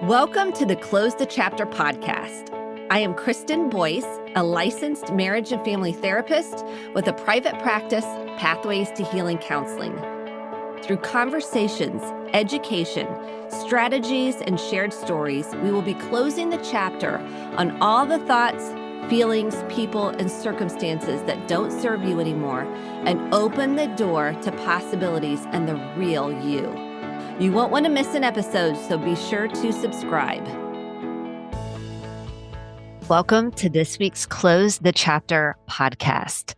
Welcome to the Close the Chapter podcast. I am Kristen Boyce, a licensed marriage and family therapist with a private practice, Pathways to Healing Counseling. Through conversations, education, strategies, and shared stories, we will be closing the chapter on all the thoughts, feelings, people, and circumstances that don't serve you anymore and open the door to possibilities and the real you. You won't want to miss an episode, so be sure to subscribe. Welcome to this week's Close the Chapter podcast.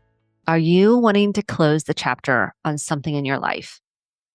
Are you wanting to close the chapter on something in your life?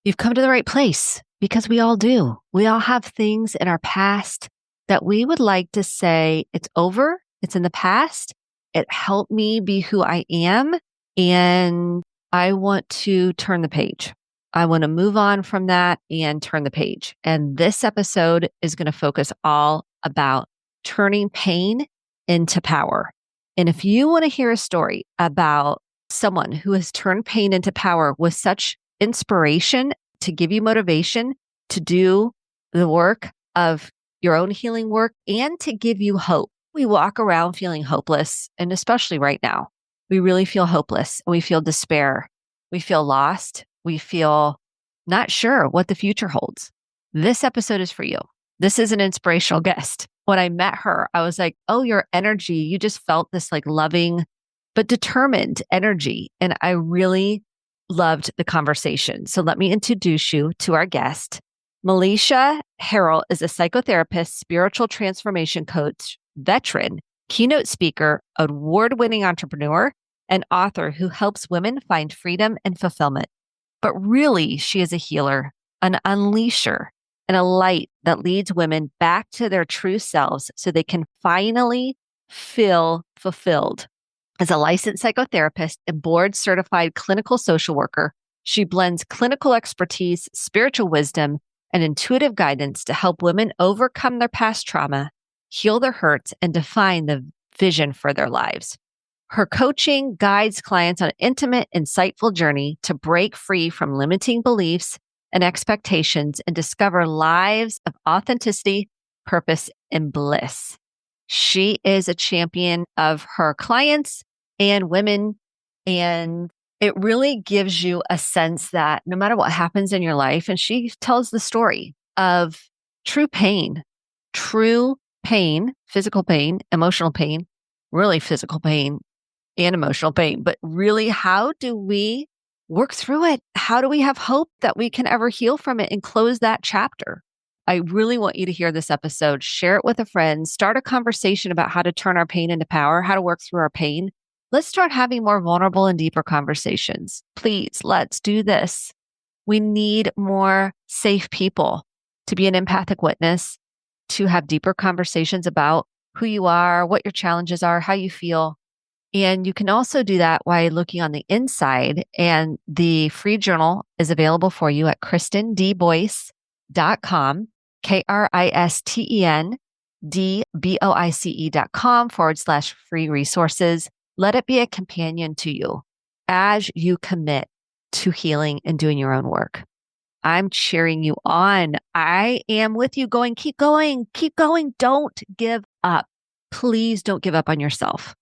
You've come to the right place because we all do. We all have things in our past that we would like to say, it's over, it's in the past, it helped me be who I am, and I want to turn the page. I want to move on from that and turn the page. And this episode is going to focus all about turning pain into power. And if you want to hear a story about someone who has turned pain into power with such inspiration to give you motivation to do the work of your own healing work and to give you hope. We walk around feeling hopeless, and especially right now, we really feel hopeless and we feel despair. We feel lost. We feel not sure what the future holds. This episode is for you. This is an inspirational guest. When I met her, I was like, oh, your energy, you just felt this like loving, but determined energy. And I really loved the conversation. So let me introduce you to our guest. Malaysia Harrell is a psychotherapist, spiritual transformation coach, veteran, keynote speaker, award-winning entrepreneur, and author who helps women find freedom and fulfillment. But really, she is a healer, an unleasher, and a light that leads women back to their true selves so they can finally feel fulfilled. As a licensed psychotherapist and board-certified clinical social worker, she blends clinical expertise, spiritual wisdom, and intuitive guidance to help women overcome their past trauma, heal their hurts, and define the vision for their lives. Her coaching guides clients on an intimate, insightful journey to break free from limiting beliefs and expectations and discover lives of authenticity, purpose, and bliss. She is a champion of her clients and women, and it really gives you a sense that no matter what happens in your life, and she tells the story of true pain, physical pain, emotional pain, really physical pain, and emotional pain, but really, how do we work through it? How do we have hope that we can ever heal from it and close that chapter? I really want you to hear this episode, share it with a friend, start a conversation about how to turn our pain into power, how to work through our pain. Let's start having more vulnerable and deeper conversations. Please, let's do this. We need more safe people to be an empathic witness, to have deeper conversations about who you are, what your challenges are, how you feel. And you can also do that by looking on the inside, and the free journal is available for you at kristendboyce.com, KristenDboice.com/free resources. Let it be a companion to you as you commit to healing and doing your own work. I'm cheering you on. I am with you keep going. Don't give up. Please don't give up on yourself.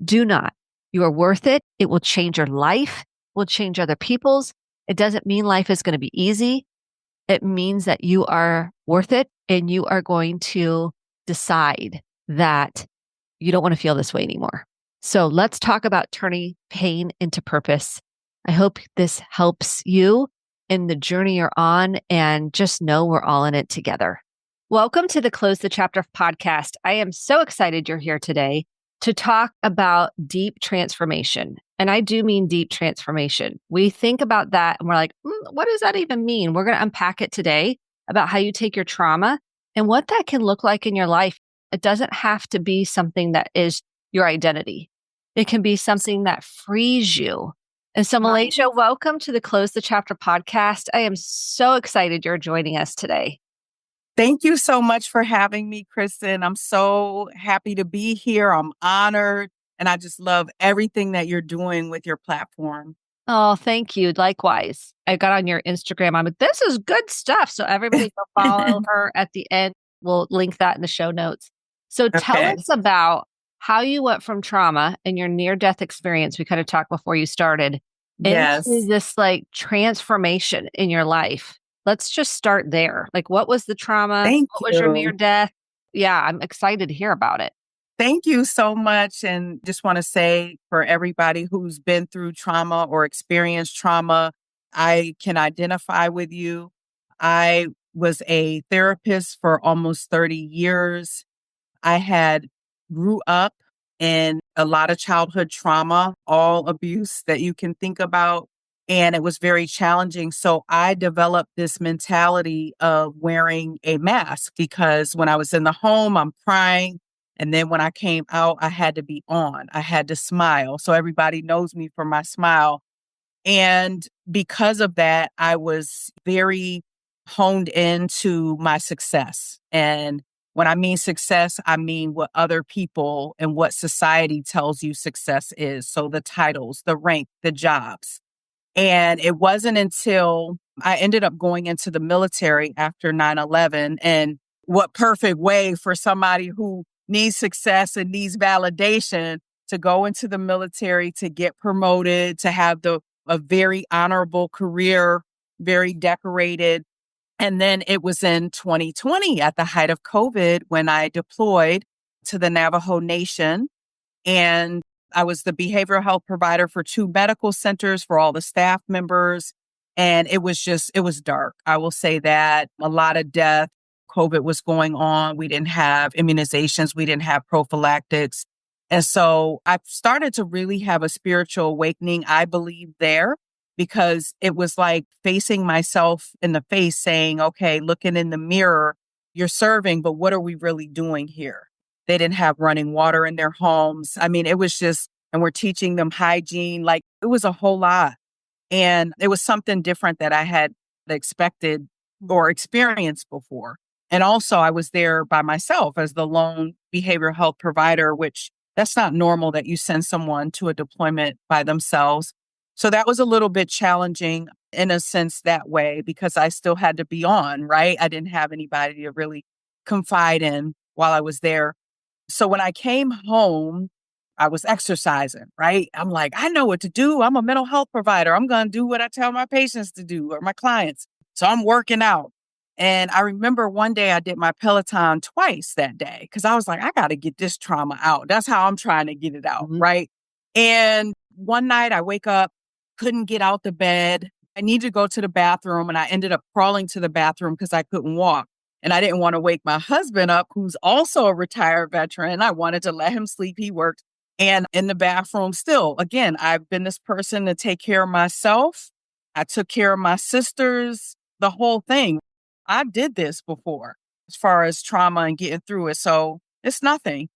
Do not. You are worth it. It will change your life, will change other people's. It doesn't mean life is going to be easy. It means that you are worth it and you are going to decide that you don't want to feel this way anymore. So let's talk about turning pain into purpose. I hope this helps you in the journey you're on, and just know we're all in it together. Welcome to the Close the Chapter podcast. I am so excited you're here today to talk about deep transformation. And I do mean deep transformation. We think about that and we're like, what does that even mean? We're going to unpack it today about how you take your trauma and what that can look like in your life. It doesn't have to be something that is your identity. It can be something that frees you. And so, Malaysia, welcome to the Close the Chapter podcast. I am so excited you're joining us today. Thank you so much for having me, Kristen. I'm so happy to be here. I'm honored. And I just love everything that you're doing with your platform. Oh, thank you. Likewise. I got on your Instagram. I'm like, this is good stuff. So everybody go follow her at the end. We'll link that in the show notes. So tell Okay. us about how you went from trauma and your near death experience. We kind of talked before you started into Yes. this like transformation in your life. Let's just start there. Like, what was the trauma? Thank What was your near you. death? Yeah, I'm excited to hear about it. Thank you so much. And just want to say for everybody who's been through trauma or experienced trauma, I can identify with you. I was a therapist for almost 30 years. I had grew up in a lot of childhood trauma, all abuse that you can think about. And it was very challenging. So I developed this mentality of wearing a mask because when I was in the home, I'm crying. And then when I came out, I had to be on. I had to smile. So everybody knows me for my smile. And because of that, I was very honed into my success. And when I mean success, I mean what other people and what society tells you success is. So the titles, the rank, the jobs. And it wasn't until I ended up going into the military after 9/11. And what perfect way for somebody who needs success and needs validation to go into the military, to get promoted, to have a very honorable career, very decorated. And then it was in 2020 at the height of COVID when I deployed to the Navajo Nation, and I was the behavioral health provider for two medical centers for all the staff members. And it was dark. I will say that a lot of death. COVID was going on. We didn't have immunizations. We didn't have prophylactics. And so I started to really have a spiritual awakening, I believe, there, because it was like facing myself in the face saying, okay, looking in the mirror, you're serving, but what are we really doing here? They didn't have running water in their homes. I mean, it was just, and we're teaching them hygiene. Like it was a whole lot. And it was something different that I had expected or experienced before. And also, I was there by myself as the lone behavioral health provider, which that's not normal that you send someone to a deployment by themselves. So that was a little bit challenging in a sense that way because I still had to be on, right? I didn't have anybody to really confide in while I was there. So when I came home, I was exercising, right? I'm like, I know what to do. I'm a mental health provider. I'm going to do what I tell my patients to do or my clients. So I'm working out. And I remember one day I did my Peloton twice that day because I was like, I got to get this trauma out. That's how I'm trying to get it out, Mhm. right? And one night I wake up, couldn't get out the bed. I needed to go to the bathroom and I ended up crawling to the bathroom because I couldn't walk. And I didn't want to wake my husband up, who's also a retired veteran. I wanted to let him sleep. He worked. And in the bathroom, still, again, I've been this person to take care of myself. I took care of my sisters, the whole thing. I did this before as far as trauma and getting through it. So it's nothing.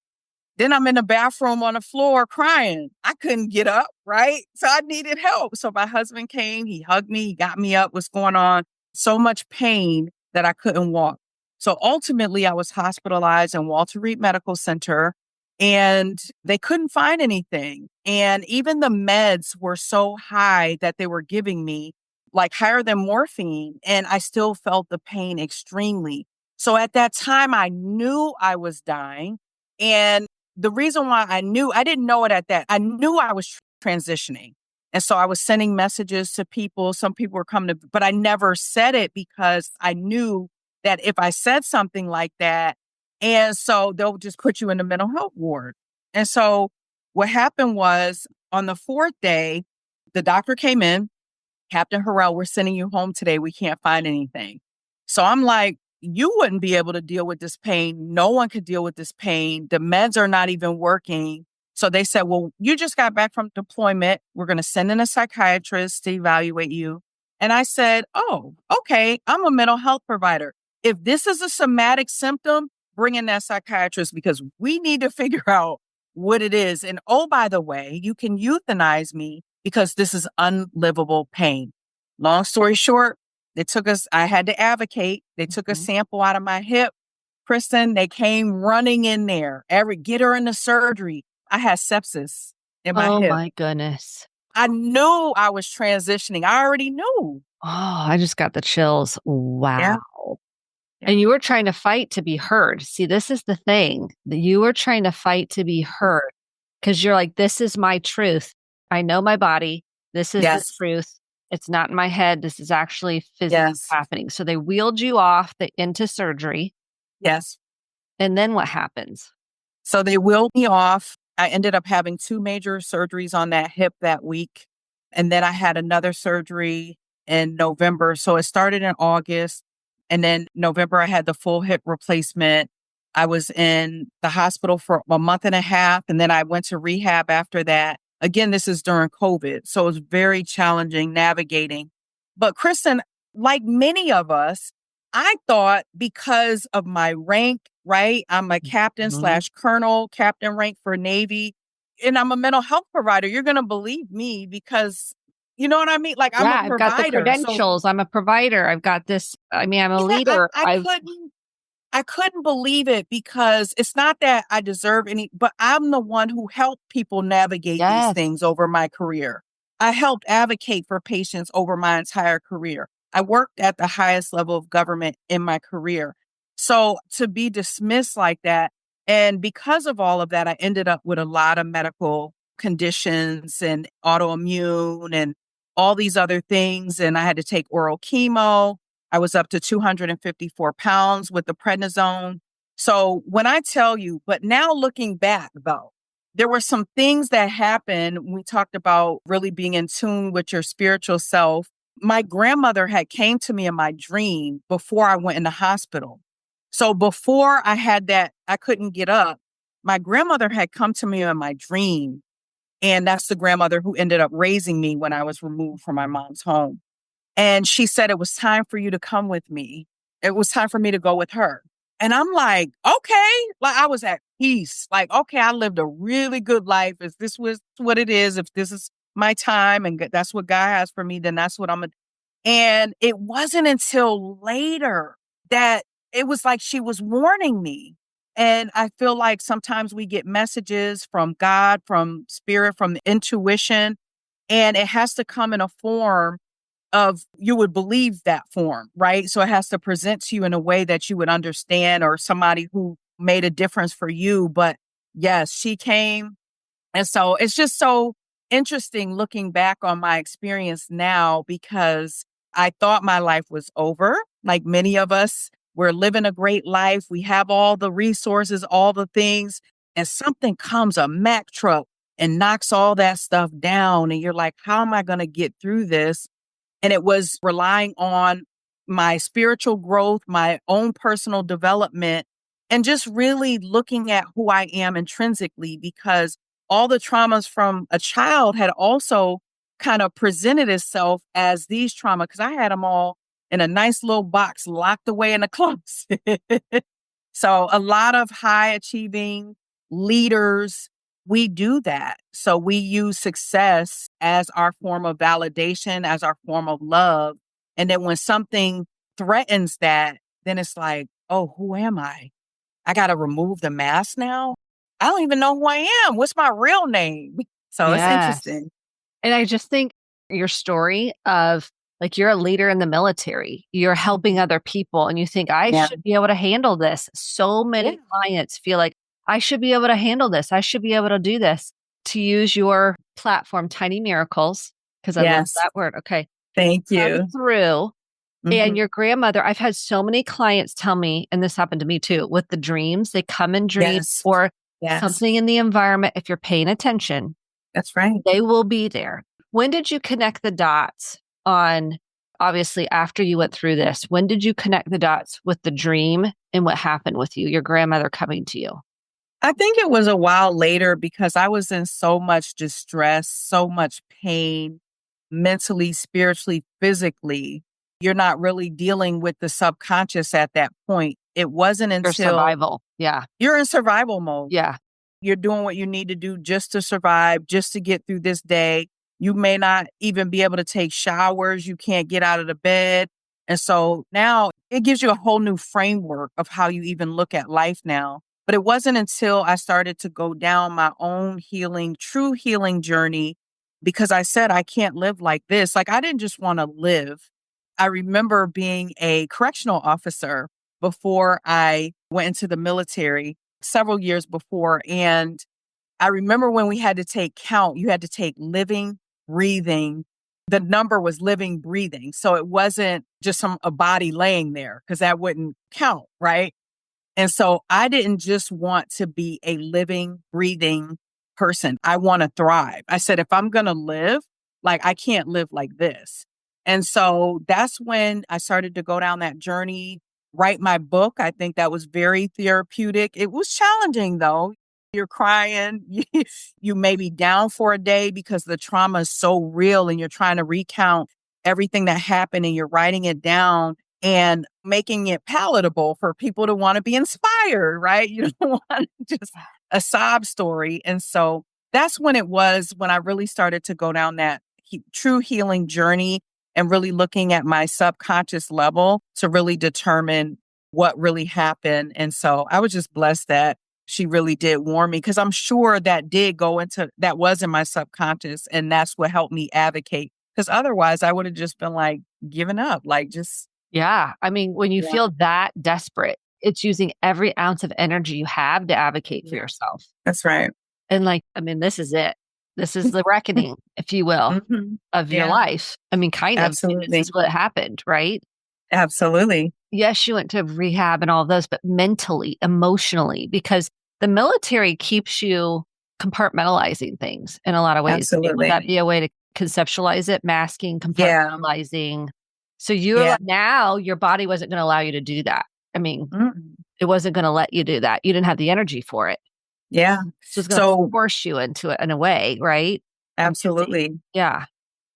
Then I'm in the bathroom on the floor crying. I couldn't get up, right? So I needed help. So my husband came, he hugged me, he got me up. What's going on? So much pain that I couldn't walk. So ultimately, I was hospitalized in Walter Reed Medical Center and they couldn't find anything. And even the meds were so high that they were giving me, like higher than morphine. And I still felt the pain extremely. So at that time, I knew I was dying. And the reason why I knew, I didn't know it at that, I knew I was transitioning. And so I was sending messages to people. Some people were coming to, but I never said it because I knew that if I said something like that, and so they'll just put you in the mental health ward. And so what happened was on the fourth day, the doctor came in, Captain Harrell, we're sending you home today. We can't find anything. So I'm like, you wouldn't be able to deal with this pain. No one could deal with this pain. The meds are not even working. So they said, well, you just got back from deployment. We're going to send in a psychiatrist to evaluate you. And I said, oh, okay, I'm a mental health provider. If this is a somatic symptom, bring in that psychiatrist because we need to figure out what it is. And oh, by the way, you can euthanize me because this is unlivable pain. Long story short, I had to advocate. They took a Mhm. sample out of my hip. Kristen, they came running in there. Get her into surgery. I had sepsis in my Oh hip. my goodness. I knew I was transitioning. I already knew. Oh, I just got the chills. Yeah. Wow. Yeah. And you were trying to fight to be heard. See, this is the thing that you were trying to fight to be heard because you're like, this is my truth. I know my body. This is the Yes. truth. It's not in my head. This is actually physically Yes. happening. So they wheeled you off into surgery. Yes. And then what happens? So they wheeled me off. I ended up having 2 major surgeries on that hip that week. And then I had another surgery in November. So it started in August. And then November, I had the full hip replacement. I was in the hospital for a month and a half. And then I went to rehab after that. Again, this is during COVID. So it was very challenging navigating. But Kristen, like many of us, I thought because of my rank, right? I'm a captain Mhm. slash colonel, captain rank for Navy, and I'm a mental health provider. You're going to believe me because you know what I mean? Like I'm a Yeah, I've got the provider. So credentials. I'm a provider. I've got this. I mean, I'm a yeah, leader. I couldn't believe it because it's not that I deserve any, but I'm the one who helped people navigate these Yes. things over my career. I helped advocate for patients over my entire career. I worked at the highest level of government in my career. So to be dismissed like that, and because of all of that, I ended up with a lot of medical conditions and autoimmune and all these other things. And I had to take oral chemo. I was up to 254 pounds with the prednisone. So when I tell you, but now looking back though, there were some things that happened. We talked about really being in tune with your spiritual self. My grandmother had came to me in my dream before I went in the hospital. So before I had that, I couldn't get up. My grandmother had come to me in my dream. And that's the grandmother who ended up raising me when I was removed from my mom's home. And she said, it was time for you to come with me. It was time for me to go with her. And I'm like, okay. Like I was at peace. Like, okay, I lived a really good life. If this was what it is, if this is my time and that's what God has for me, then that's what I'm going to. And it wasn't until later that it was like she was warning me. And I feel like sometimes we get messages from God, from spirit, from intuition, and it has to come in a form of you would believe that form, right? So it has to present to you in a way that you would understand or somebody who made a difference for you. But yes, she came. And so it's just so interesting looking back on my experience now because I thought my life was over. Like many of us, we're living a great life. We have all the resources, all the things, and something comes, a Mack truck, and knocks all that stuff down. And you're like, how am I going to get through this? And it was relying on my spiritual growth, my own personal development, and just really looking at who I am intrinsically because all the traumas from a child had also kind of presented itself as these trauma because I had them all in a nice little box locked away in a closet. So a lot of high achieving leaders, we do that. So we use success as our form of validation, as our form of love. And then when something threatens that, then it's like, oh, who am I? I got to remove the mask now. I don't even know who I am. What's my real name? So it's Yes. interesting. And I just think your story of like you're a leader in the military, you're helping other people, and you think, I Yeah. should be able to handle this. So Yeah. many clients feel like, I should be able to handle this. I should be able to do this. To use your platform, Tiny Miracles, because I love Yes. that word. Okay. Thank Come you. through. And Hmm. your grandmother, I've had so many clients tell me, and this happened to me too, with the dreams, they come in dreams Yes. or Yes. something in the environment. If you're paying attention, That's right. they will be there. When did you connect the dots on, obviously, after you went through this? When did you connect the dots with the dream and what happened with you, your grandmother coming to you? I think it was a while later because I was in so much distress, so much pain, mentally, spiritually, physically. You're not really dealing with the subconscious at that point. It wasn't Your until survival. Yeah. you're in survival mode. Yeah. You're doing what you need to do just to survive, just to get through this day. You may not even be able to take showers. You can't get out of the bed. And so now it gives you a whole new framework of how you even look at life now. But it wasn't until I started to go down my own healing, true healing journey, because I said, I can't live like this. Like I didn't just want to live. I remember being a correctional officer before I went into the military, several years before. And I remember when we had to take count, you had to take living, breathing. The number was living, breathing. So it wasn't just a body laying there because that wouldn't count, right? And so I didn't just want to be a living, breathing person. I want to thrive. I said, if I'm going to live, like I can't live like this. And so that's when I started to go down that journey, write my book. I think that was very therapeutic. It was challenging though. You're crying. You may be down for a day because the trauma is so real and you're trying to recount everything that happened and you're writing it down and making it palatable for people to want to be inspired, right? You don't want just a sob story. And so that's when it was when I really started to go down that true healing journey and really looking at my subconscious level to really determine what really happened. And so I was just blessed that she really did warn me because I'm sure that was in my subconscious. And that's what helped me advocate. Because otherwise I would have just been like giving up, like just Yeah. I mean, when you yeah. feel that desperate, it's using every ounce of energy you have to advocate for Yeah. yourself. That's right. And like, I mean, this is it. This is the reckoning, if you will, Hmm. of your Yeah, life. I mean, kind of. I mean, this absolutely. is what happened, right? Absolutely. Yes, you went to rehab and all of those, but mentally, emotionally, because the military keeps you compartmentalizing things in a lot of ways. I mean, would Absolutely. that be a way to conceptualize it? Masking, Yeah. compartmentalizing. So you're Yeah. like, now your body wasn't going to allow you to do that. I mean, Mm. it wasn't going to let you do that. You didn't have the energy for it. Yeah. So it's going to So force you into it in a way, right? I'm guessing. absolutely. Yeah.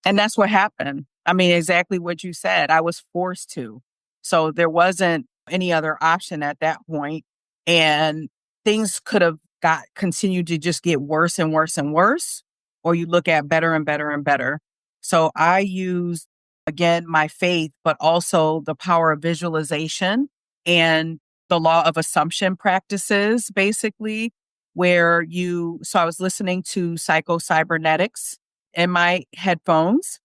And that's what happened. I mean, exactly what you said. I was forced to. So there wasn't any other option at that point. And things could have continued to just get worse and worse and worse, or you look at better and better and better. So I used, again, my faith, but also the power of visualization and the law of assumption practices, basically, so I was listening to psycho-cybernetics in my headphones.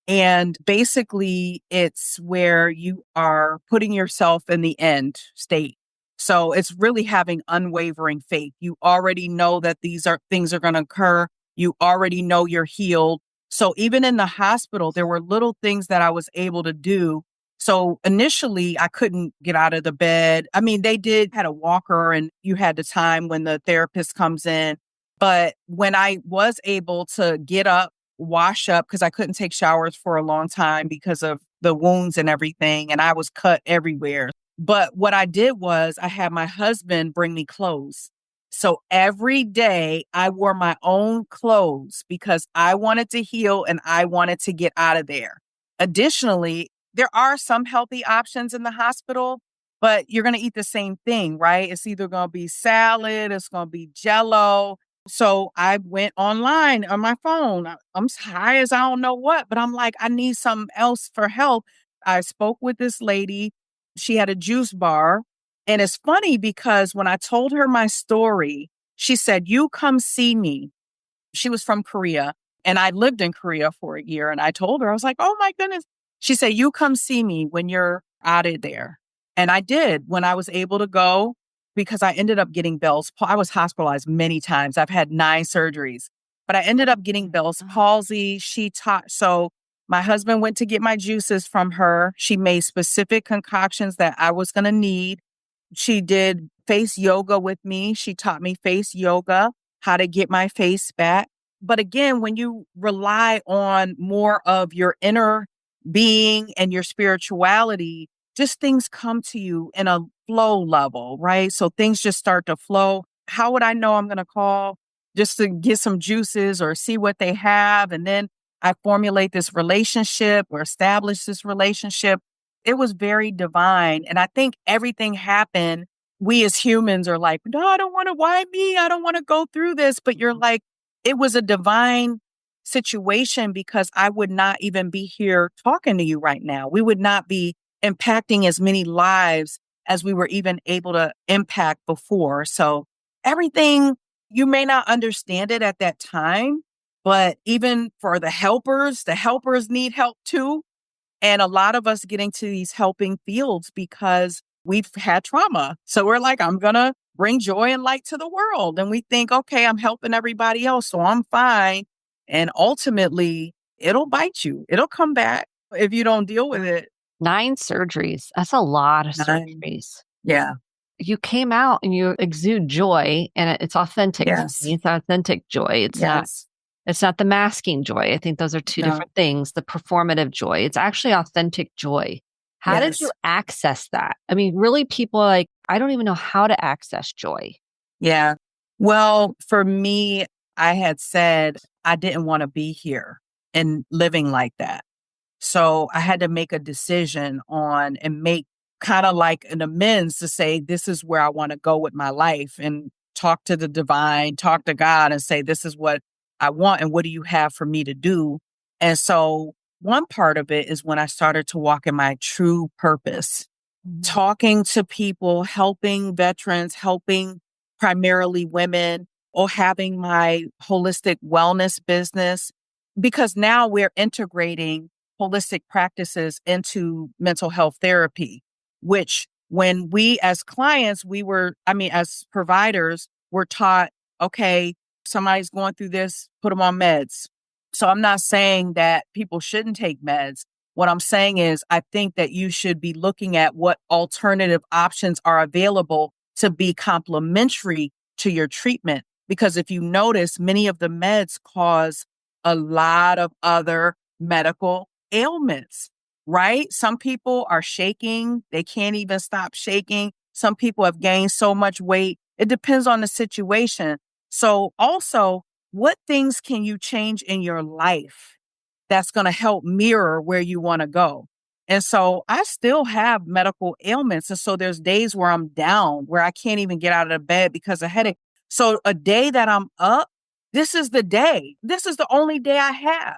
And basically, it's where you are putting yourself in the end state. So it's really having unwavering faith. You already know that things are going to occur. You already know you're healed. So even in the hospital, there were little things that I was able to do. So initially, I couldn't get out of the bed. I mean, they had a walker and you had the time when the therapist comes in. But when I was able to get up, wash up, because I couldn't take showers for a long time because of the wounds and everything, and I was cut everywhere. But what I did was I had my husband bring me clothes. So every day I wore my own clothes because I wanted to heal and I wanted to get out of there. Additionally, there are some healthy options in the hospital, but you're going to eat the same thing, right? It's either going to be salad, it's going to be jello. So I went online on my phone. I'm as high as I don't know what, but I'm like, I need something else for help. I spoke with this lady. She had a juice bar. And it's funny because when I told her my story, she said, "You come see me." She was from Korea and I lived in Korea for a year. And I told her, I was like, oh my goodness. She said, "You come see me when you're out of there." And I did when I was able to go because I ended up getting Bell's palsy. I was hospitalized many times. I've had 9 surgeries, but I ended up getting Bell's palsy. So my husband went to get my juices from her. She made specific concoctions that I was going to need. She did face yoga with me. She taught me face yoga, how to get my face back. But again, when you rely on more of your inner being and your spirituality, just things come to you in a flow level, right? So things just start to flow. How would I know I'm going to call just to get some juices or see what they have? And then I formulate this relationship or establish this relationship. It was very divine. And I think everything happened. We as humans are like, no, I don't want to, why me? I don't want to go through this. But you're like, it was a divine situation because I would not even be here talking to you right now. We would not be impacting as many lives as we were even able to impact before. So everything, you may not understand it at that time, but even for the helpers need help too. And a lot of us get into these helping fields because we've had trauma. So we're like, I'm going to bring joy and light to the world. And we think, okay, I'm helping everybody else, so I'm fine. And ultimately, it'll bite you. It'll come back if you don't deal with it. 9 surgeries. That's a lot of Nine. surgeries. Yeah. You came out and you exude joy, and it's authentic to Yes. me. It's authentic joy. Yes. It's not the masking joy. I think those are 2 No. different things. The performative joy. It's actually authentic joy. How did you Yes. access that? I mean, really, people are like, I don't even know how to access joy. Yeah. Well, for me, I had said I didn't want to be here and living like that. So I had to make a decision on and make kind of like an amends to say, this is where I want to go with my life, and talk to the divine, talk to God and say, this is what I want. And what do you have for me to do? And so one part of it is when I started to walk in my true purpose, Mhm. talking to people, helping veterans, helping primarily women, or having my holistic wellness business, because now we're integrating holistic practices into mental health therapy, which when we as clients, as providers, were taught, okay, somebody's going through this, put them on meds. So I'm not saying that people shouldn't take meds. What I'm saying is, I think that you should be looking at what alternative options are available to be complementary to your treatment. Because if you notice, many of the meds cause a lot of other medical ailments, right? Some people are shaking, they can't even stop shaking. Some people have gained so much weight. It depends on the situation. So, also, what things can you change in your life that's going to help mirror where you want to go? And so I still have medical ailments. And so there's days where I'm down, where I can't even get out of the bed because of headache. So a day that I'm up, this is the day. This is the only day I have.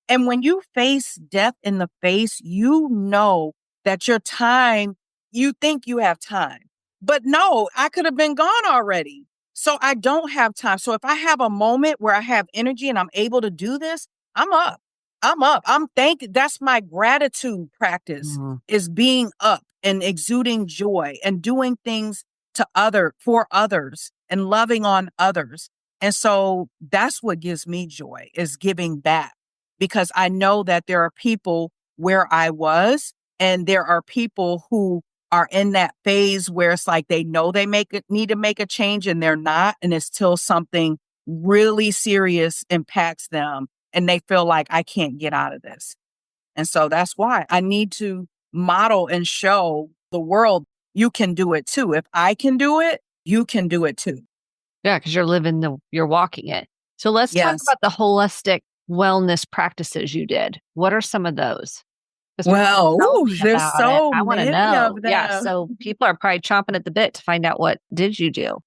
And when you face death in the face, you know that your time, you think you have time. But no, I could have been gone already. So I don't have time. So if I have a moment where I have energy and I'm able to do this, I'm up. I'm up. That's my gratitude practice, Mhm. is being up and exuding joy and doing things for others and loving on others. And so that's what gives me joy, is giving back, because I know that there are people where I was, and there are people who are in that phase where it's like they know need to make a change and they're not. And it's till something really serious impacts them and they feel like, I can't get out of this. And so that's why I need to model and show the world, you can do it too. If I can do it, you can do it too. Yeah, because you're walking it. So let's talk Yes. about the holistic wellness practices you did. What are some of those? Because people Well, tell ooh, me there's about it. so I want to many know. of Yeah, them. so people are probably chomping at the bit to find out, what did you do?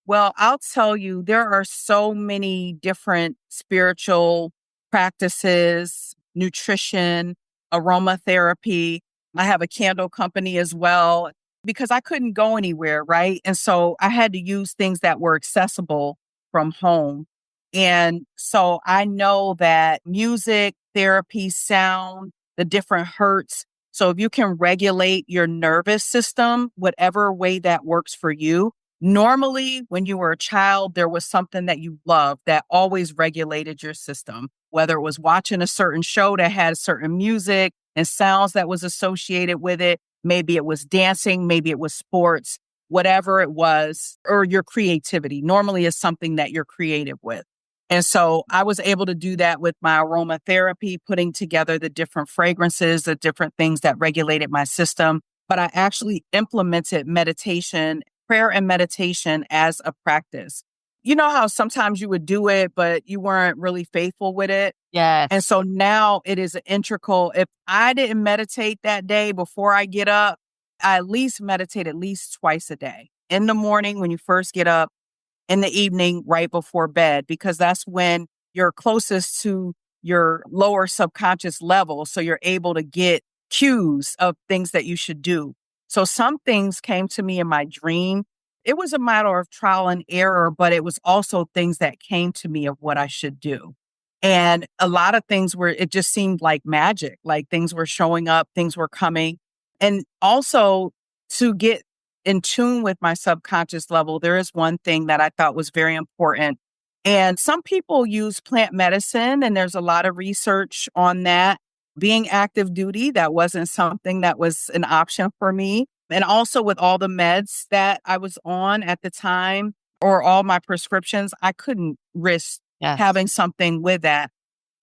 Well, I'll tell you, there are so many different spiritual practices, nutrition, aromatherapy. I have a candle company as well, because I couldn't go anywhere, right? And so I had to use things that were accessible from home. And so I know that music, therapy, sound, the different hertz. So if you can regulate your nervous system, whatever way that works for you. Normally, when you were a child, there was something that you loved that always regulated your system, whether it was watching a certain show that had certain music and sounds that was associated with it. Maybe it was dancing, maybe it was sports, whatever it was, or your creativity. Normally, is something that you're creative with. And so I was able to do that with my aromatherapy, putting together the different fragrances, the different things that regulated my system. But I actually implemented meditation, prayer and meditation, as a practice. You know how sometimes you would do it, but you weren't really faithful with it. And Yes. so now it is an integral. If I didn't meditate that day before I get up, I at least meditate at least twice a day. In the morning when you first get up, in the evening right before bed, because that's when you're closest to your lower subconscious level. So you're able to get cues of things that you should do. So some things came to me in my dream. It was a matter of trial and error, but it was also things that came to me of what I should do. And a lot of things were, it just seemed like magic, like things were showing up, things were coming. And also, to get in tune with my subconscious level, there is one thing that I thought was very important. And some people use plant medicine, and there's a lot of research on that. Being active duty, that wasn't something that was an option for me. And also with all the meds that I was on at the time or all my prescriptions, I couldn't risk Yes. having something with that.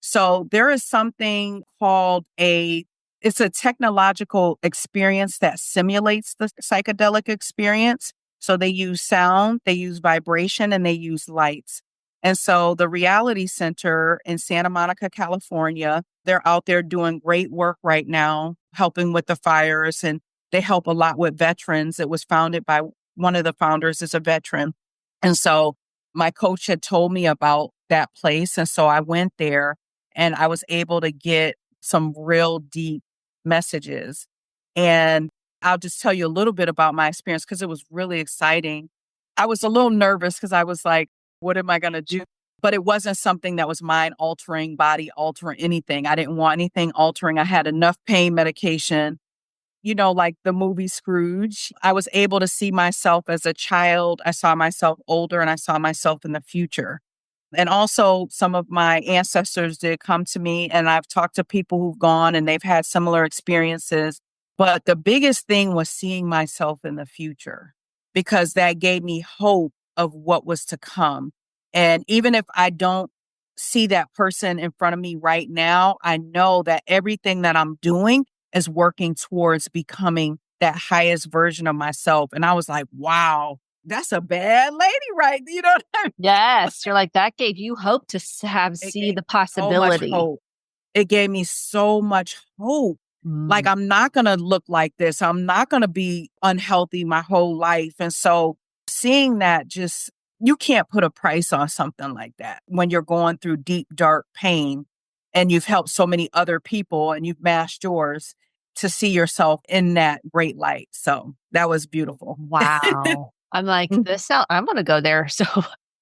So there is something called it's a technological experience that simulates the psychedelic experience. So they use sound, they use vibration, and they use lights. And so the Reality Center in Santa Monica, California, they're out there doing great work right now, helping with the fires, and they help a lot with veterans. It was founded by one of the founders is a veteran. And so my coach had told me about that place. And so I went there and I was able to get some real deep messages. And I'll just tell you a little bit about my experience because it was really exciting. I was a little nervous because I was like, what am I going to do? But it wasn't something that was mind altering, body altering, anything. I didn't want anything altering. I had enough pain medication. Like the movie Scrooge, I was able to see myself as a child. I saw myself older and I saw myself in the future. And also, some of my ancestors did come to me, and I've talked to people who've gone and they've had similar experiences. But the biggest thing was seeing myself in the future because that gave me hope of what was to come. And even if I don't see that person in front of me right now, I know that everything that I'm doing is working towards becoming that highest version of myself. And I was like, wow, that's a bad lady, right? You know what I mean? Yes. You're like, that gave you hope to It see gave the me so much possibility. hope. It gave me so much hope. Like, Mm. I'm not going to look like this. I'm not going to be unhealthy my whole life. And so seeing that you can't put a price on something like that when you're going through deep, dark pain and you've helped so many other people and you've mashed yours to see yourself in that great light. So that was beautiful. Wow. I'm like, Mm. I'm going to go there. So,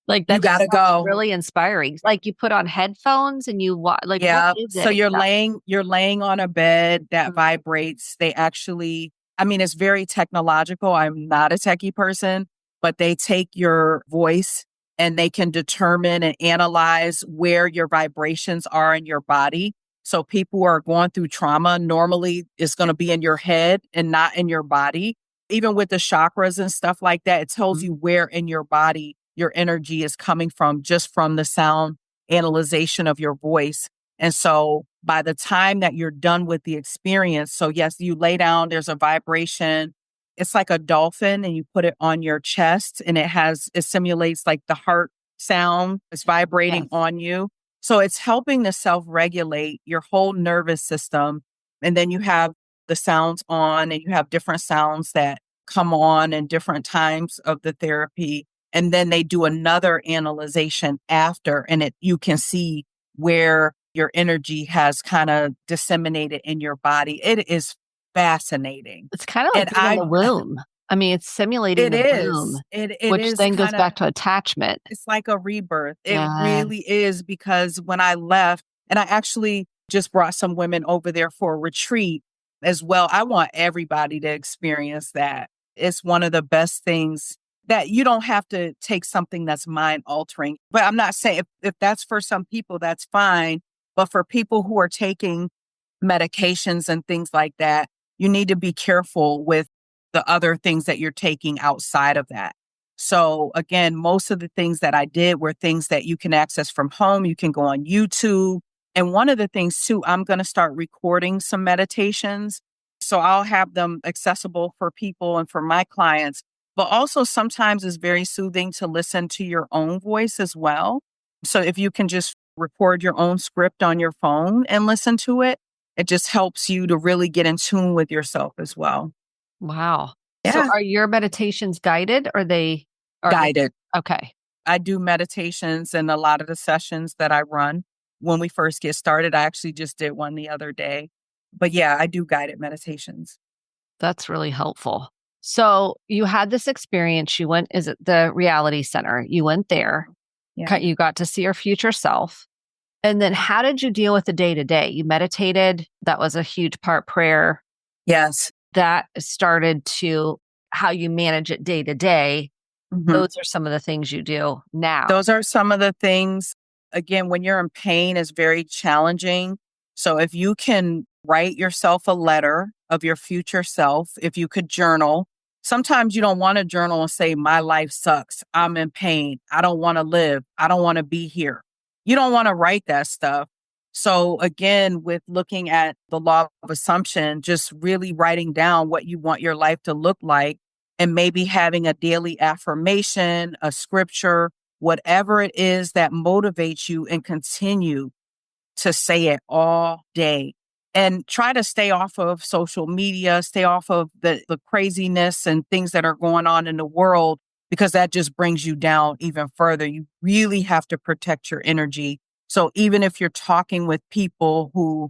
like, You that got just to sounds go. really inspiring. Like, you put on headphones and like, what Yeah. is So it exactly? you're laying on a bed that Mm. vibrates. They actually, I mean, it's very technological. I'm not a techie person, but they take your voice and they can determine and analyze where your vibrations are in your body. So people who are going through trauma, normally it's going to be in your head and not in your body. Even with the chakras and stuff like that, it tells Mm. you where in your body your energy is coming from just from the sound analyzation of your voice. And so by the time that you're done with the experience, so yes, you lay down, there's a vibration. It's like a dolphin and you put it on your chest and it simulates like the heart sound. It's vibrating Yes. on you. So it's helping to self regulate your whole nervous system. And then you have the sounds on and you have different sounds that come on in different times of the therapy. And then they do another analyzation after, and you can see where your energy has kind of disseminated in your body. It is fascinating. It's kind of And like being in the womb. I mean, it's simulating it the womb, is, it which is then goes kind of, back to attachment. it's like a rebirth. It Yeah. really is because when I left, and I actually just brought some women over there for a retreat as well. I want everybody to experience that. It's one of the best things that you don't have to take something that's mind altering. But I'm not saying if that's for some people, that's fine. But for people who are taking medications and things like that, you need to be careful with the other things that you're taking outside of that. So again, most of the things that I did were things that you can access from home. You can go on YouTube. And one of the things too, I'm going to start recording some meditations. So I'll have them accessible for people and for my clients. But also sometimes it's very soothing to listen to your own voice as well. So if you can just record your own script on your phone and listen to it, it just helps you to really get in tune with yourself as well. Wow. So Yeah. are your meditations guided or are they Guided. okay. I do meditations and a lot of the sessions that I run when we first get started. I actually just did one the other day. But yeah, I do guided meditations. That's really helpful. So you had this experience. You went, is it the reality center? You went there, Yeah. you got to see your future self. And then how did you deal with the day to day? You meditated. That was a huge part, prayer Yes. that started to how you manage it day to day, Mhm. those are some of the things you do now. Those are some of the things. Again, when you're in pain, is very challenging. So if you can write yourself a letter of your future self, if you could journal, sometimes you don't want to journal and say, my life sucks. I'm in pain. I don't want to live. I don't want to be here. You don't want to write that stuff. So again, with looking at the law of assumption, just really writing down what you want your life to look like and maybe having a daily affirmation, a scripture, whatever it is that motivates you and continue to say it all day. And try to stay off of social media, stay off of the craziness and things that are going on in the world, because that just brings you down even further. You really have to protect your energy. So even if you're talking with people who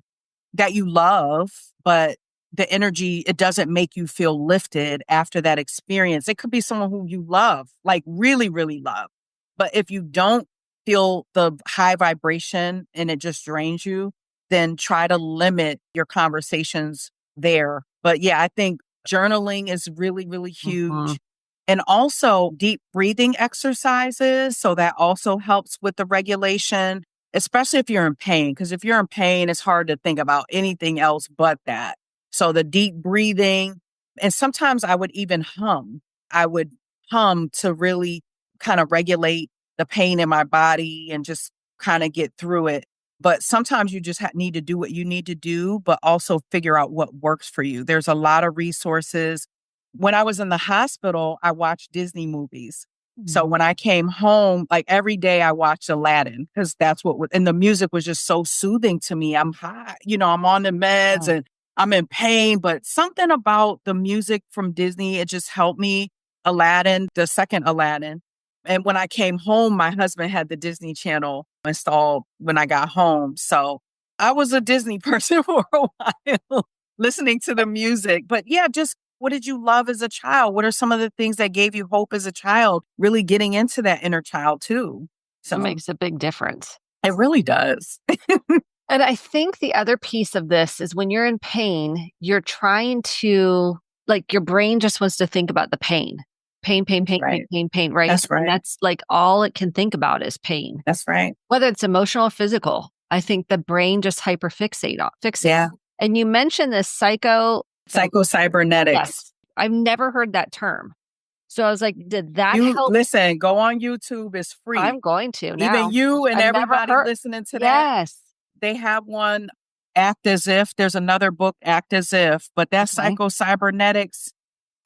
that you love, but the energy, it doesn't make you feel lifted after that experience. It could be someone who you love, like really, really love. But if you don't feel the high vibration and it just drains you, then try to limit your conversations there. But yeah, I think journaling is really, really Mhm. huge. And also deep breathing exercises. So that also helps with the regulation, especially if you're in pain. Because if you're in pain, it's hard to think about anything else but that. So the deep breathing, and sometimes I would even hum. I would hum to really kind of regulate the pain in my body and just kind of get through it. But sometimes you just need to do what you need to do, but also figure out what works for you. There's a lot of resources. When I was in the hospital, I watched Disney movies. So Mhm. when I came home, like every day I watched Aladdin because that's what, and the music was just so soothing to me. I'm high, I'm on the meds Oh, and I'm in pain, but something about the music from Disney, it just helped me. Aladdin, the second Aladdin. And when I came home, my husband had the Disney Channel installed when I got home. So I was a Disney person for a while, listening to the music. But yeah, just what did you love as a child? What are some of the things that gave you hope as a child? Really getting into that inner child too. it So makes a big difference. it really does. And I think the other piece of this is when you're in pain, you're trying to, like, your brain just wants to think about the pain. Pain, pain, pain, pain, Right. pain, pain, right? That's And right. that's like all it can think about is pain, That's right. whether it's emotional or physical. I think the brain just fixate. Yeah. And you mentioned this Psycho-cybernetics. yes, I've never heard that term. So I was like, did that You help? listen, go on YouTube. It's free. I'm going to Even now. you and I've never everybody heard. listening to that, Yes. they have one, Act As If. There's another book, Act As If, but that's Okay. psycho-cybernetics.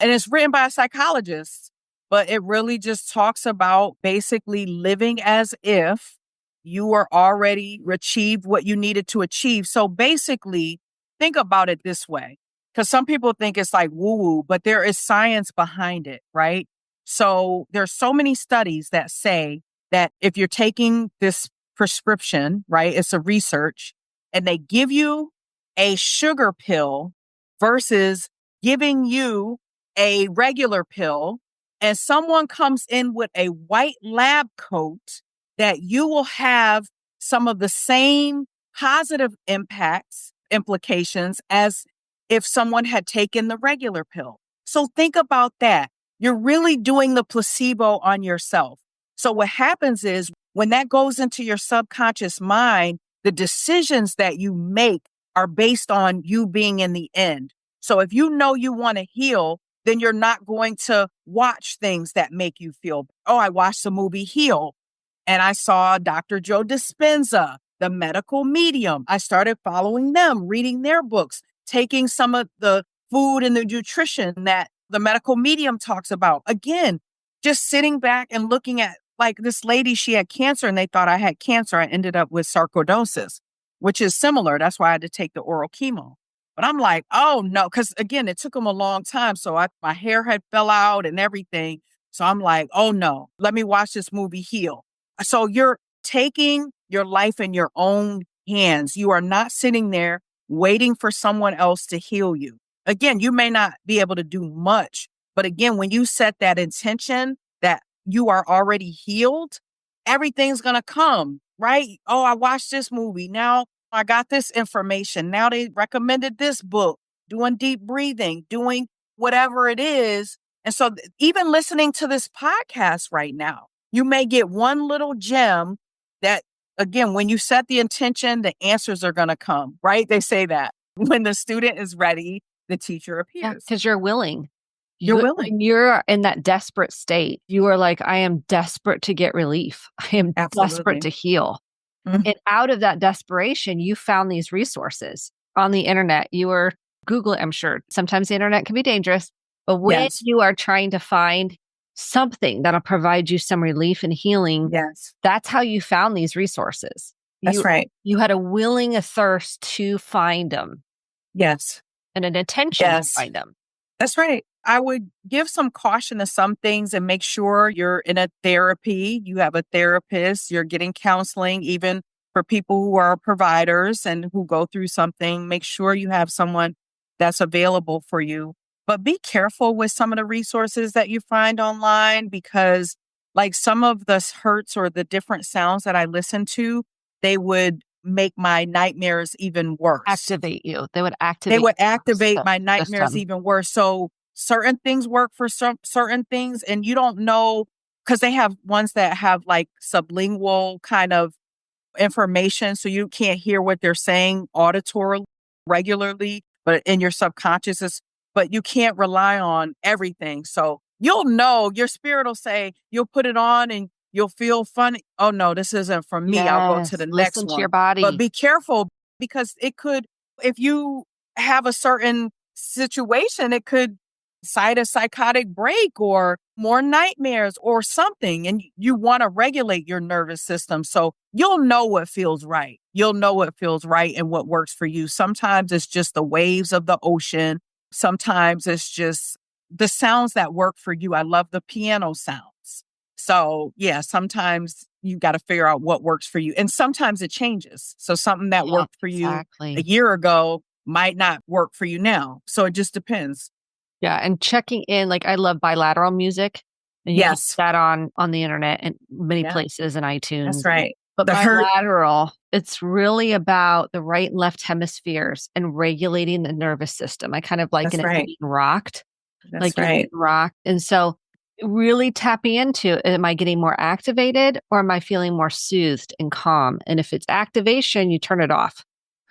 And it's written by a psychologist, but it really just talks about basically living as if you were already achieved what you needed to achieve. So basically, think about it this way, because some people think it's like woo woo, but there is science behind it, right? So there's so many studies that say that if you're taking this prescription, right, it's a research, and they give you a sugar pill versus giving you a regular pill, and someone comes in with a white lab coat, that you will have some of the same positive implications as if someone had taken the regular pill. So think about that. You're really doing the placebo on yourself. So what happens is when that goes into your subconscious mind, the decisions that you make are based on you being in the end. So if you know you want to heal, then you're not going to watch things that make you feel, oh, I watched the movie Heal and I saw Dr. Joe Dispenza, the medical medium. I started following them, reading their books, taking some of the food and the nutrition that the medical medium talks about. Again, just sitting back and looking at, like, this lady, she had cancer and they thought I had cancer. I ended up with sarcoidosis, which is similar. That's why I had to take the oral chemo. But I'm like, oh no, because again, it took them a long time. So my hair had fell out and everything. So I'm like, oh no, let me watch this movie Heal. So you're taking your life in your own hands. You are not sitting there waiting for someone else to heal you. Again, you may not be able to do much, but again, when you set that intention that you are already healed, everything's going to come, right? Oh, I watched this movie. Now I got this information. Now they recommended this book, doing deep breathing, doing whatever it is. And so even listening to this podcast right now, you may get one little gem that, again, when you set the intention, the answers are going to come, right? They say that when the student is ready, the teacher Yeah, appears. because you're willing. You're willing. When you're in that desperate state, you are like, I am desperate to get relief. I am desperate Absolutely. to heal. Mhm. And out of that desperation, you found these resources on the internet. You were Googling, I'm sure sometimes the internet can be dangerous, but when Yes. you are trying to find something that'll provide you some relief and healing, Yes. that's how you found these resources. That's right. You had a thirst to find them Yes. and an intention to Yes. find them. That's right. I would give some caution to some things and make sure you're in a therapy, you have a therapist, you're getting counseling, even for people who are providers and who go through something. Make sure you have someone that's available for you. But be careful with some of the resources that you find online because, like, some of the hurts or the different sounds that I listen to, they would make my nightmares even worse. Activate you. They would They activate would your nervous activate my nightmares system. even worse. So certain things work for some certain things, and you don't know because they have ones that have like sublingual kind of information, so you can't hear what they're saying auditorily regularly, but in your subconscious is, but you can't rely on everything. So you'll know your spirit will say, you'll put it on and you'll feel funny. Oh no, this isn't for me. I'll go to Yes, the next listen to your one. But body. be careful because it could, if you have a certain situation, it could cite a psychotic break or more nightmares or something. And you want to regulate your nervous system. So you'll know what feels right. You'll know what feels right and what works for you. Sometimes it's just the waves of the ocean. Sometimes it's just the sounds that work for you. I love the piano sounds. So yeah, sometimes you got to figure out what works for you. And sometimes it changes. So something that Yeah, worked for you a exactly. year ago might not work for you now. So it just depends. Yeah, and checking in, like, I love bilateral music, and you can get Yes. that on the internet and many Yeah, places and that's iTunes. right. But The hurt. bilateral, it's really about the right and left hemispheres and regulating the nervous system. I kind of liken That's it to right. being rocked, like That's you're being right. rocked, and so really tapping into, am I getting more activated or am I feeling more soothed and calm? And if it's activation, you turn it off.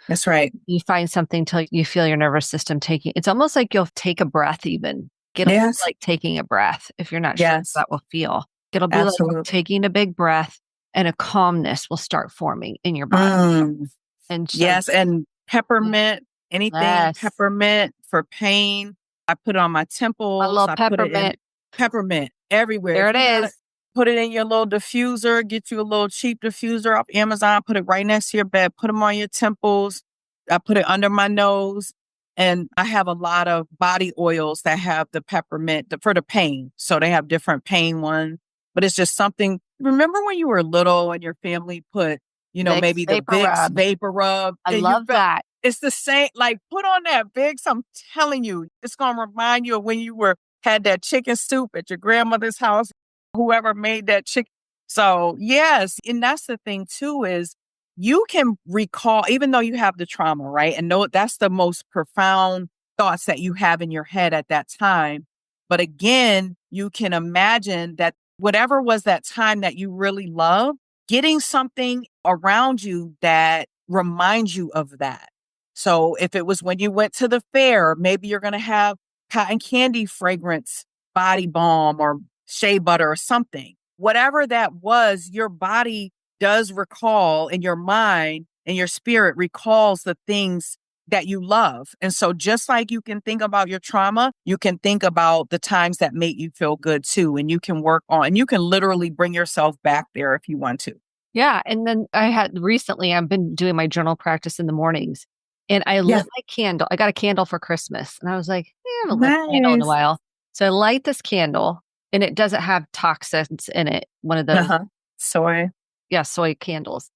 That's right. You find something till you feel your nervous system taking, it's almost like you'll take a breath even. It'll feel Yes. like taking a breath if you're not sure how Yes. that will feel. It'll be like Absolutely. taking a big breath and a calmness will start forming in your body. Mm. And so Yes. And peppermint, anything yes, peppermint for pain. I put it on my a temples. little I put it in peppermint. peppermint everywhere. There If it you got to is. put it in your little diffuser, get you a little cheap diffuser off Amazon, put it right next to your bed, put them on your temples. I put it under my nose. And I have a lot of body oils that have the peppermint for the pain. So they have different pain ones, but it's just something. Remember when you were little and your family put, Vicks maybe the Vapor Vicks Rub. vapor rub I and you love felt that. it's the same, like put on that Vicks. I'm telling you, it's going to remind you of when you had that chicken soup at your grandmother's house, whoever made that chicken. So yes. And that's the thing too, is you can recall, even though you have the trauma, right? And know that's the most profound thoughts that you have in your head at that time. But again, you can imagine that whatever was that time that you really love, getting something around you that reminds you of that. So if it was when you went to the fair, maybe you're going to have cotton candy fragrance, body balm or shea butter or something. Whatever that was, your body does recall, in your mind and your spirit recalls the things that you love. And so just like you can think about your trauma, you can think about the times that made you feel good too. And you can work on, you can literally bring yourself back there if you want to. Yeah, and then I've been doing my journal practice in the mornings, and I Yeah. lit my candle. I got a candle for Christmas, and I was like, I haven't lit a candle in a Nice. while. So I light this candle, and it doesn't have toxins in it, one of those, Uh-huh. Soy. yeah, soy candles.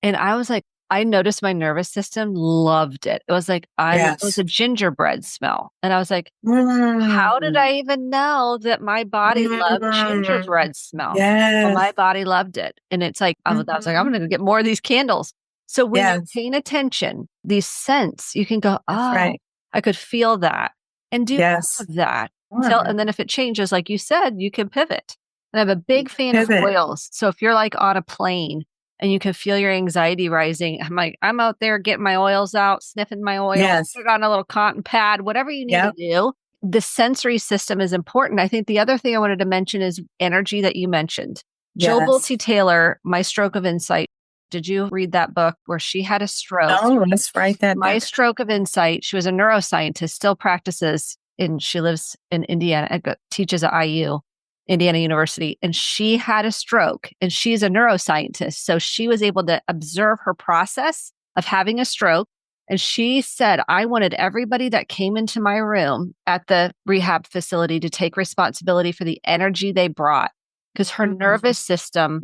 And I was like, I noticed my nervous system loved it. It was like it was Yes. a gingerbread smell, and I was like, how did Mm. I even know that my body loved Mm. gingerbread smell? Well, my Yes. body loved it. And it's like, I was like, I'm Mhm. gonna get more of these candles. So when you're Yes. paying attention, these scents, you can go, That's oh, right. I could feel that and do more Yes. of that. And then if it changes, like you said, you can pivot. And I'm a big fan of Pivot. oils. So if you're like on a plane and you can feel your anxiety rising, I'm like, I'm out there getting my oils out, sniffing my oil, Yes. put on a little cotton pad, whatever you need to Yep. do. The sensory system is important. I think the other thing I wanted to mention is energy that you mentioned. Jill Yes. Bolte Taylor, My Stroke of Insight. Did you read that book where she had a stroke? Oh, let's write that My down. Stroke of Insight. She was a neuroscientist, still practices she lives in Indiana, teaches at IU, Indiana University. And she had a stroke and she's a neuroscientist. So she was able to observe her process of having a stroke. And she said, I wanted everybody that came into my room at the rehab facility to take responsibility for the energy they brought because her nervous system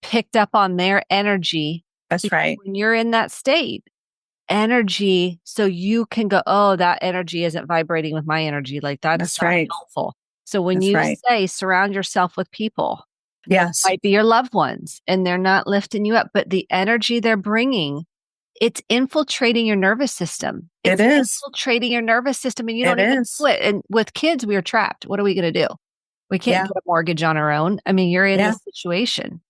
picked up on their energy. That's right. When you're in that state, energy, so you can go, oh, that energy isn't vibrating with my energy. Like that's right. helpful. So when you say surround yourself with people, yes, might be your loved ones, and they're not lifting you up, but the energy they're bringing, it's infiltrating your nervous system. It's infiltrating your nervous system, and you don't even know it. And with kids, we are trapped. What are we going to do? We can't get a mortgage on our own. I mean, you're in this situation.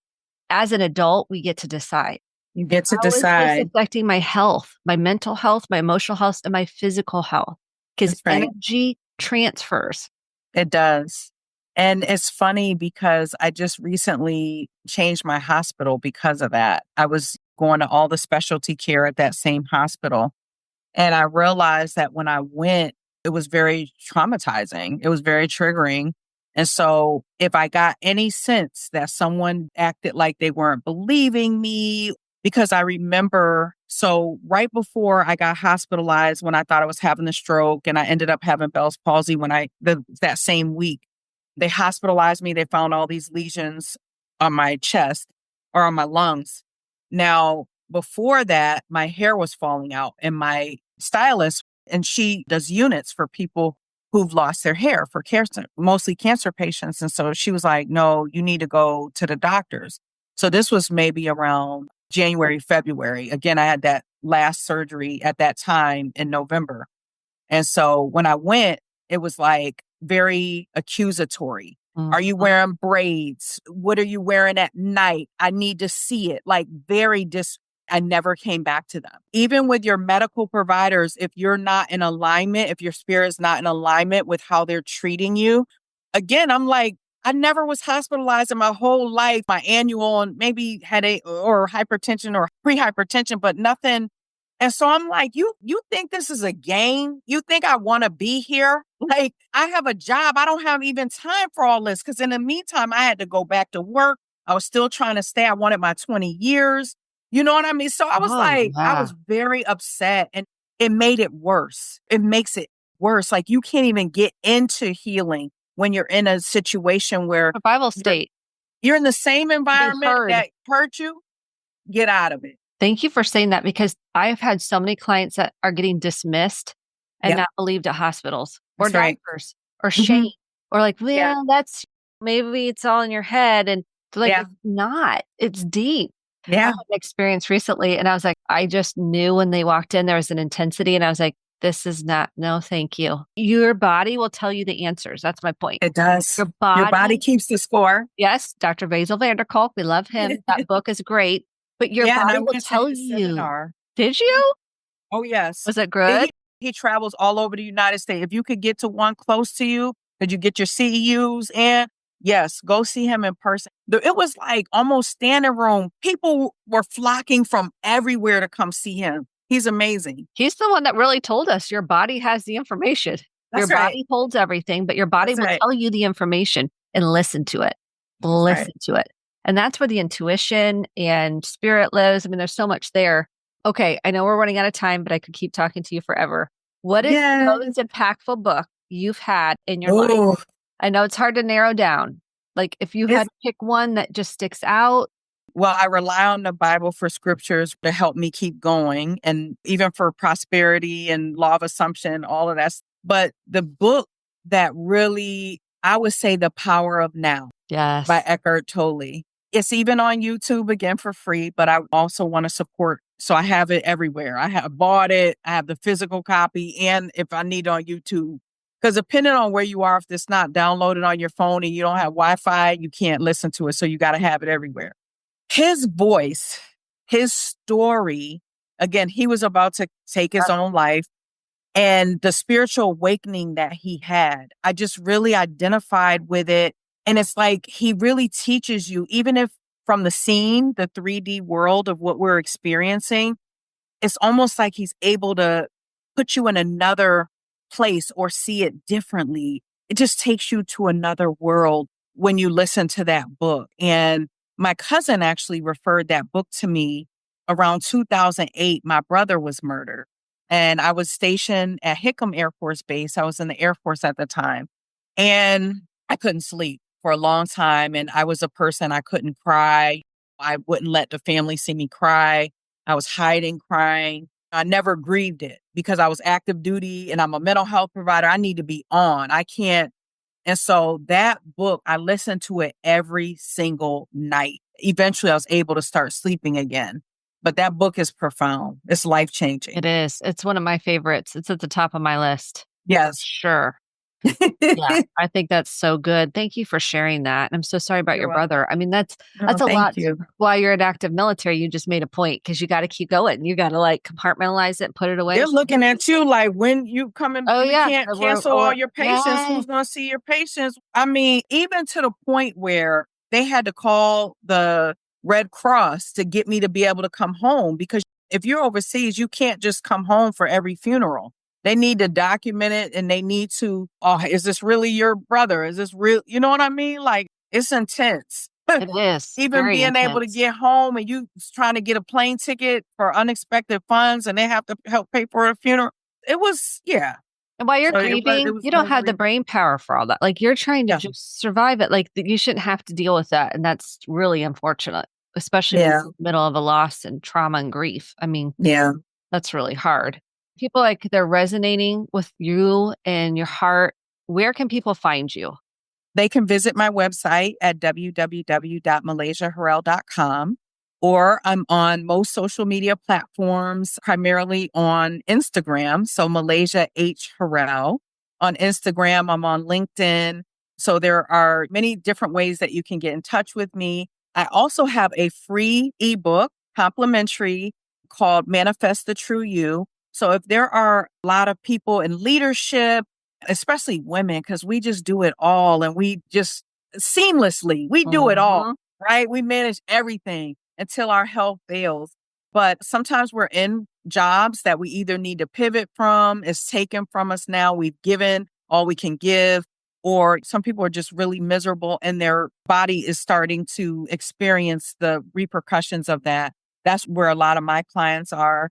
As an adult, we get to decide. You get to How is decide. this affecting my health, my mental health, my emotional health, and my physical health? Because energy transfers. It does. And it's funny because I just recently changed my hospital because of that. I was going to all the specialty care at that same hospital. And I realized that when I went, it was very traumatizing. It was very triggering. And so if I got any sense that someone acted like they weren't believing me, because I remember, so right before I got hospitalized when I thought I was having a stroke and I ended up having Bell's palsy that same week, they hospitalized me. They found all these lesions on my chest or on my lungs. Now, before that, my hair was falling out and my stylist, and she does units for people who've lost their hair for cancer, mostly cancer patients. And so she was like, no, you need to go to the doctors. So this was maybe around January, February. Again, I had that last surgery at that time in November. And so when I went, it was like very accusatory. Are you wearing braids? What are you wearing at night? I need to see it. Like I never came back to them. Even with your medical providers, if you're not in alignment, if your spirit's not in alignment with how they're treating you, again, I'm like, I never was hospitalized in my whole life, my annual and maybe headache or hypertension or pre-hypertension, but nothing. And so I'm like, you think this is a game? You think I want to be here? Like, I have a job. I don't have even time for all this. Because in the meantime, I had to go back to work. I was still trying to stay. I wanted my 20 years. You know what I mean? So I was I was very upset, and it made it worse. It makes it worse. Like, you can't even get into healing when you're in a situation where survival state. You're in the same environment that hurt you. Get out of it. Thank you for saying that, because I've had so many clients that are getting dismissed and not believed at hospitals or doctors or shame or like, well, that's maybe it's all in your head. And they're like, it's not, it's deep. I had an experience recently and I was like, I just knew when they walked in, there was an intensity and I was like, this is not, no, thank you. Your body will tell you the answers. That's my point. It does. Your body keeps the score. Yes. Dr. Basil Vanderkolk. We love him. That book is great. But your body will tell you. Seminar. Did you? Oh, yes. Was it good? He travels all over the United States. If you could get to one close to you, could you get your CEUs in? Yes, go see him in person. It was like almost standing room. People were flocking from everywhere to come see him. He's amazing. He's the one that really told us your body has the information. Your body holds everything, but your body will tell you the information and listen to it. Listen to it. And that's where the intuition and spirit lives. I mean, there's so much there. Okay, I know we're running out of time, but I could keep talking to you forever. What is the most impactful book you've had in your life? I know it's hard to narrow down. Like if you had to pick one that just sticks out. Well, I rely on the Bible for scriptures to help me keep going, and even for prosperity and law of assumption, all of that. But the book that really, I would say, The Power of Now by Eckhart Tolle. It's even on YouTube again for free, but I also want to support. So I have it everywhere. I have bought it. I have the physical copy. And if I need on YouTube, Because depending on where you are, if it's not downloaded on your phone and you don't have Wi-Fi, you can't listen to it. So you got to have it everywhere. His voice, his story, again, he was about to take his own life, and the spiritual awakening that he had, I just really identified with it. And it's like he really teaches you, even if from the scene, the 3D world of what we're experiencing, it's almost like he's able to put you in another place or see it differently. It just takes you to another world when you listen to that book. And my cousin actually referred that book to me around 2008. My brother was murdered, and I was stationed at Hickam Air Force Base. I was in the Air Force at the time, and I couldn't sleep for a long time. And I was a person, I couldn't cry. I wouldn't let the family see me cry. I was hiding, crying. I never grieved it because I was active duty and I'm a mental health provider. I need to be on. I can't. And so that book, I listened to it every single night. Eventually, I was able to start sleeping again. But that book is profound. It's life changing. It is. It's one of my favorites. It's at the top of my list. Yes. Sure. Yeah, I think that's so good. Thank you for sharing that. I'm so sorry about You're your welcome. brother. I mean, that's Oh, a thank lot. you. While you're in active military, you just made a point because you got to keep going. You got to like compartmentalize it, put it away. They're looking at you like, when you coming, Oh we yeah, can't cancel all your patients. yeah. Who's going to see your patients? I mean, even to the point where they had to call the Red Cross to get me to be able to come home, because if you're overseas, you can't just come home for every funeral. They need to document it, and they need to, oh, is this really your brother? Is this real? You know what I mean? Like, it's intense. It is Even very being able to intense. get home and you trying to get a plane ticket for unexpected funds, and they have to help pay for a funeral. It was, yeah. And while you're So it grieving, was you don't no have the grief. brain power for all that. Like you're trying to Yeah. just survive it. Like you shouldn't have to deal with that, and that's really unfortunate, especially when Yeah. you're in the middle of a loss and trauma and grief. I mean, Yeah. that's really hard. People like they're resonating with you and your heart. Where can people find you? They can visit my website at www.malaysiaharrell.com, or I'm on most social media platforms, primarily on Instagram. So Malaysia H. Harrell. On Instagram, I'm on LinkedIn. So there are many different ways that you can get in touch with me. I also have a free ebook, complimentary, called Manifest the True You. So if there are a lot of people in leadership, especially women, because we just do it all, and we just seamlessly, we do it all, Mhm. right? We manage everything until our health fails. But sometimes we're in jobs that we either need to pivot from, it's taken from us now, we've given all we can give, or some people are just really miserable and their body is starting to experience the repercussions of that. That's where a lot of my clients are.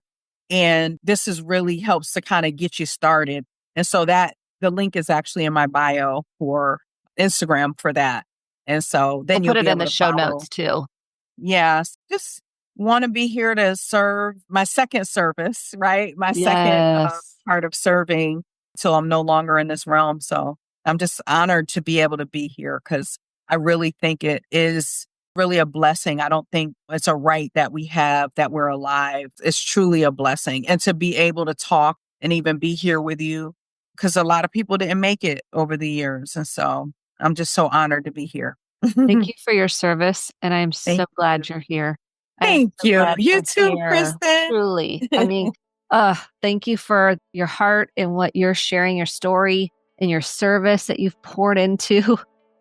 And this is really helps to kind of get you started. And so that the link is actually in my bio for Instagram for that. And so We'll then you'll put it be in able the to show follow. notes too. Yes. Just want to be here to serve my second service, right? My second Yes. part of serving till I'm no longer in this realm. So I'm just honored to be able to be here, because I really think it is really a blessing. I don't think it's a right that we have that we're alive. It's truly a blessing. And to be able to talk and even be here with you, because a lot of people didn't make it over the years. And so I'm just so honored to be here. Thank you for your service, and I'm Thank so you. glad you're here. I am Thank so you. glad You you're too, here. Kristen. Truly. I mean, thank you for your heart and what you're sharing, your story and your service that you've poured into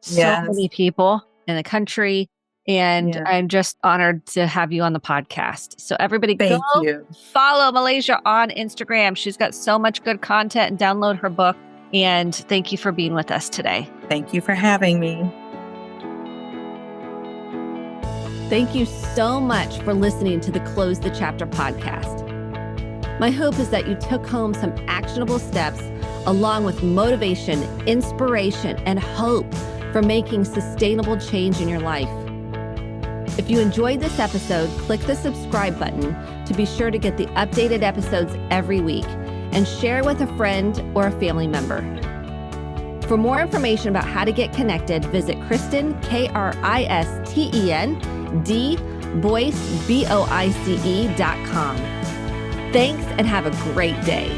so Yes. many people in the country. And Yeah. I'm just honored to have you on the podcast. So everybody go Thank you. follow Malaysia on Instagram. She's got so much good content, and download her book. And thank you for being with us today. Thank you for having me. Thank you so much for listening to the Close the Chapter podcast. My hope is that you took home some actionable steps along with motivation, inspiration, and hope for making sustainable change in your life. If you enjoyed this episode, click the subscribe button to be sure to get the updated episodes every week, and share with a friend or a family member. For more information about how to get connected, visit Kristen, Kristen, Boyce, BOICE.com. Thanks, and have a great day.